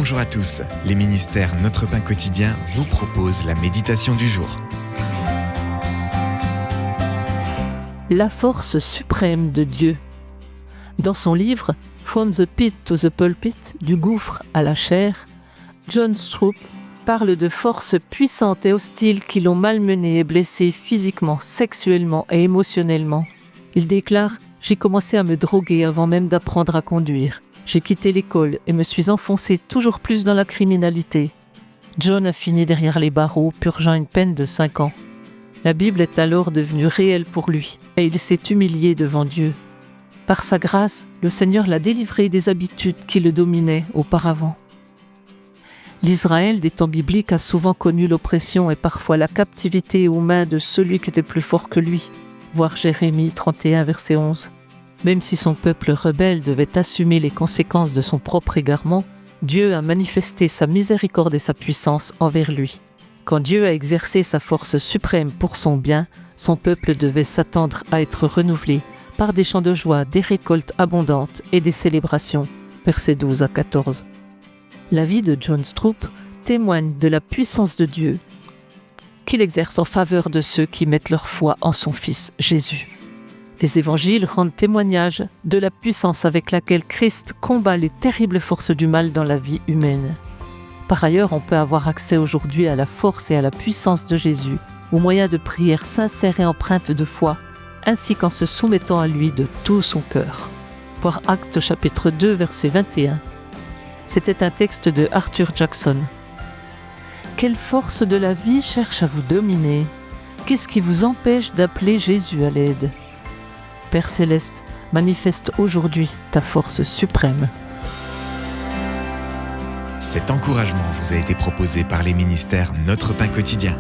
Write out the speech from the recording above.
Bonjour à tous, les ministères Notre Pain Quotidien vous proposent la méditation du jour. La force suprême de Dieu. Dans son livre « From the Pit to the Pulpit » du gouffre à la chair, John Stroop parle de forces puissantes et hostiles qui l'ont malmené et blessé physiquement, sexuellement et émotionnellement. Il déclare « J'ai commencé à me droguer avant même d'apprendre à conduire. J'ai quitté l'école et me suis enfoncé toujours plus dans la criminalité. » John a fini derrière les barreaux, purgeant une peine de 5 ans. La Bible est alors devenue réelle pour lui et il s'est humilié devant Dieu. Par sa grâce, le Seigneur l'a délivré des habitudes qui le dominaient auparavant. L'Israël des temps bibliques a souvent connu l'oppression et parfois la captivité aux mains de celui qui était plus fort que lui, voir Jérémie 31, verset 11. Même si son peuple rebelle devait assumer les conséquences de son propre égarement, Dieu a manifesté sa miséricorde et sa puissance envers lui. Quand Dieu a exercé sa force suprême pour son bien, son peuple devait s'attendre à être renouvelé par des chants de joie, des récoltes abondantes et des célébrations. Versets 12 à 14. La vie de John Stroop témoigne de la puissance de Dieu qu'il exerce en faveur de ceux qui mettent leur foi en son Fils Jésus. Les évangiles rendent témoignage de la puissance avec laquelle Christ combat les terribles forces du mal dans la vie humaine. Par ailleurs, on peut avoir accès aujourd'hui à la force et à la puissance de Jésus au moyen de prières sincères et empreintes de foi, ainsi qu'en se soumettant à lui de tout son cœur. Voir Actes chapitre 2, verset 21. C'était un texte de Arthur Jackson. Quelle force de la vie cherche à vous dominer? Qu'est-ce qui vous empêche d'appeler Jésus à l'aide? Père Céleste, manifeste aujourd'hui ta force suprême. Cet encouragement vous a été proposé par les ministères Notre Pain Quotidien.